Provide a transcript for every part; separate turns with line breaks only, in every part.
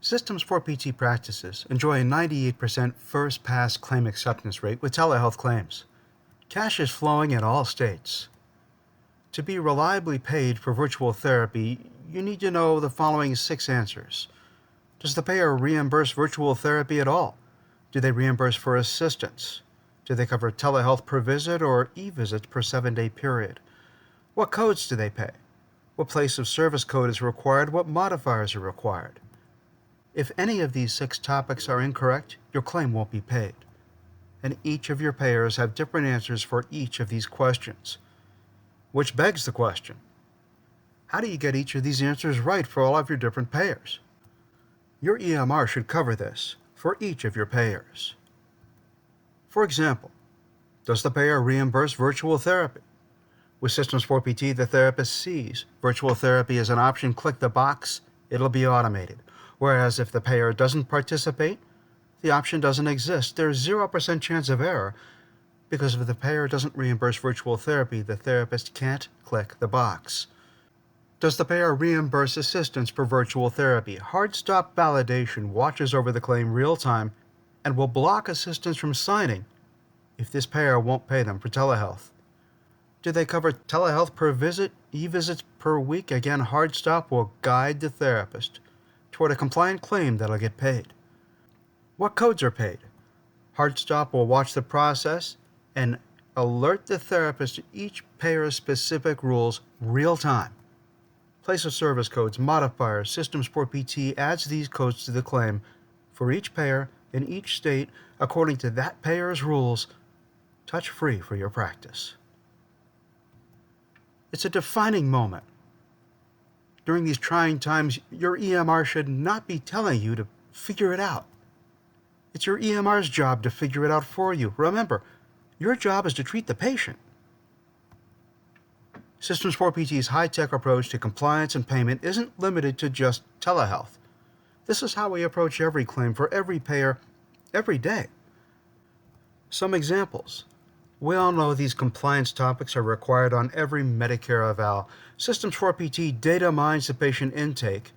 Systems for PT practices enjoy a 98% first-pass claim acceptance rate with telehealth claims. Cash is flowing in all states. To be reliably paid for virtual therapy, you need to know the following 6 answers. Does the payer reimburse virtual therapy at all? Do they reimburse for assistance? Do they cover telehealth per visit or e-visits per 7-day period? What codes do they pay? What place of service code is required? What modifiers are required? If any of these 6 topics are incorrect, your claim won't be paid. And each of your payers have different answers for each of these questions. Which begs the question, how do you get each of these answers right for all of your different payers? Your EMR should cover this for each of your payers. For example, does the payer reimburse virtual therapy? With Systems for PT, the therapist sees virtual therapy as an option. Click the box, it'll be automated. Whereas if the payer doesn't participate, the option doesn't exist. There's 0% chance of error because if the payer doesn't reimburse virtual therapy, the therapist can't click the box. Does the payer reimburse assistance for virtual therapy? Hard stop validation watches over the claim real time and will block assistance from signing if this payer won't pay them for telehealth. Do they cover telehealth per visit, e-visits per week? Again, hard stop will guide the therapist toward a compliant claim that'll get paid. What codes are paid? Hard stop will watch the process and alert the therapist to each payer's specific rules real time. Place of service codes, modifiers, Systems for PT adds these codes to the claim for each payer in each state according to that payer's rules, touch-free for your practice. It's a defining moment. During these trying times, your EMR should not be telling you to figure it out. It's your EMR's job to figure it out for you. Remember, your job is to treat the patient. Systems for PT's high-tech approach to compliance and payment isn't limited to just telehealth. This is how we approach every claim for every payer, every day. Some examples. We all know these compliance topics are required on every Medicare eval. Systems for PT data mines the patient intake,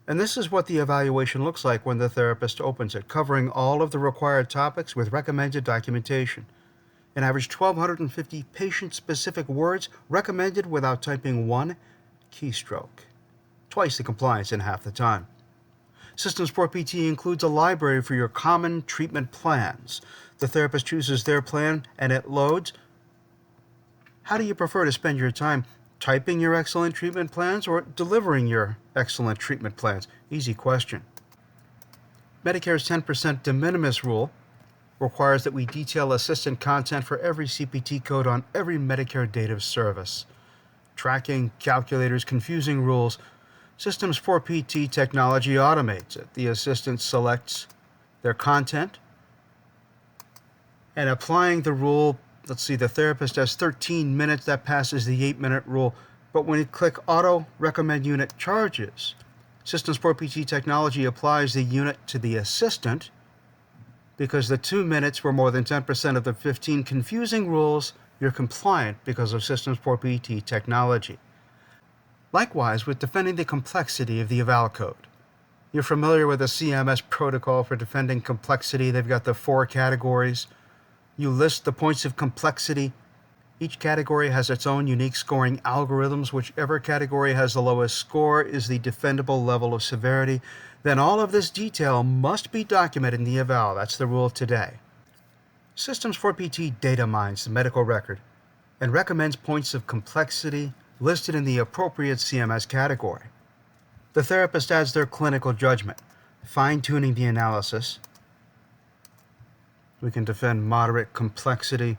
and this is what the evaluation looks like when the therapist opens it, covering all of the required topics with recommended documentation. An average 1,250 patient-specific words recommended without typing one keystroke. Twice the compliance in half the time. Systems for PT includes a library for your common treatment plans. The therapist chooses their plan and it loads. How do you prefer to spend your time? Typing your excellent treatment plans or delivering your excellent treatment plans? Easy question. Medicare's 10% de minimis rule requires that we detail assistant content for every CPT code on every Medicare date of service. Tracking, calculators, confusing rules. Systems for PT technology automates it. The assistant selects their content and applying the rule. Let's see, the therapist has 13 minutes. That passes the 8-minute rule. But when you click Auto Recommend Unit Charges, Systems for PT technology applies the unit to the assistant because the 2 minutes were more than 10% of the 15 confusing rules. You're compliant because of Systems for PT technology. Likewise, with defending the complexity of the eval code. You're familiar with the CMS protocol for defending complexity. They've got the 4 categories. You list the points of complexity. Each category has its own unique scoring algorithms. Whichever category has the lowest score is the defendable level of severity. Then all of this detail must be documented in the eval. That's the rule today. Systems for PT data mines the medical record and recommends points of complexity listed in the appropriate CMS category. The therapist adds their clinical judgment, fine-tuning the analysis. We can defend moderate complexity.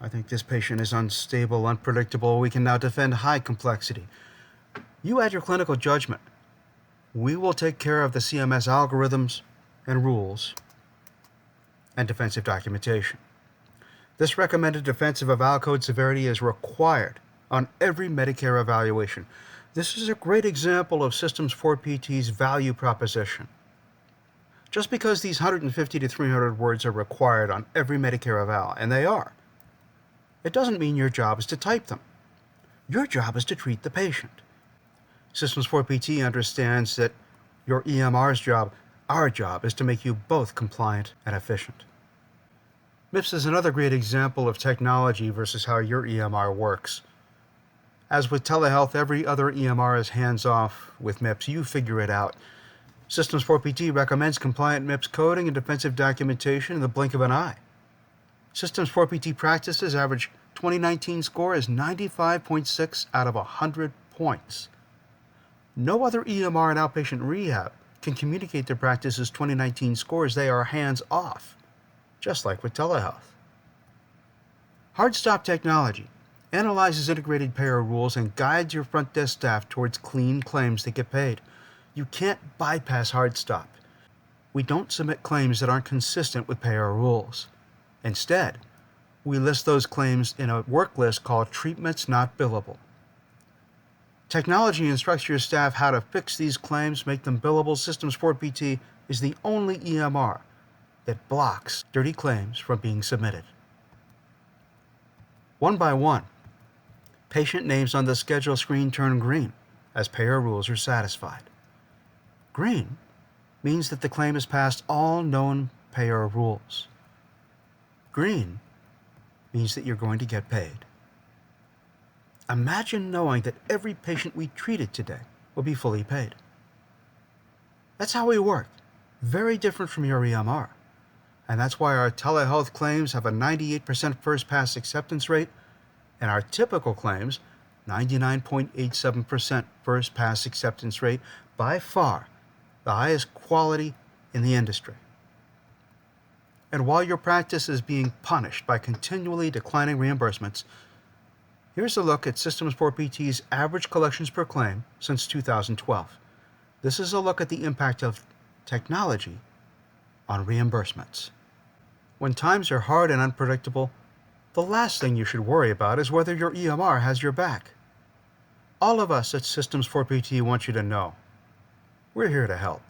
I think this patient is unstable, unpredictable. We can now defend high complexity. You add your clinical judgment. We will take care of the CMS algorithms and rules and defensive documentation. This recommended defensive eval code severity is required on every Medicare evaluation. This is a great example of Systems for PT's value proposition. Just because these 150 to 300 words are required on every Medicare eval, and they are, it doesn't mean your job is to type them. Your job is to treat the patient. Systems for PT understands that your EMR's job. Our job is to make you both compliant and efficient. MIPS is another great example of technology versus how your EMR works. As with telehealth, every other EMR is hands-off. With MIPS, you figure it out. Systems 4PT recommends compliant MIPS coding and defensive documentation in the blink of an eye. Systems 4PT practices average 2019 score is 95.6 out of 100 points. No other EMR in outpatient rehab can communicate their practice's 2019 scores. They are hands-off, just like with telehealth. HardStop technology analyzes integrated payer rules and guides your front desk staff towards clean claims that get paid. You can't bypass HardStop. We don't submit claims that aren't consistent with payer rules. Instead, we list those claims in a work list called Treatments Not Billable. Technology instructs your staff how to fix these claims, make them billable. Systems 4PT is the only EMR that blocks dirty claims from being submitted. One by one, patient names on the schedule screen turn green as payer rules are satisfied. Green means that the claim has passed all known payer rules. Green means that you're going to get paid. Imagine knowing that every patient we treated today will be fully paid. That's how we work. Very different from your EMR. And that's why our telehealth claims have a 98% first pass acceptance rate, and our typical claims, 99.87% first pass acceptance rate, by far the highest quality in the industry. And while your practice is being punished by continually declining reimbursements, here's a look at Systems 4PT's average collections per claim since 2012. This is a look at the impact of technology on reimbursements. When times are hard and unpredictable, the last thing you should worry about is whether your EMR has your back. All of us at Systems 4PT want you to know we're here to help.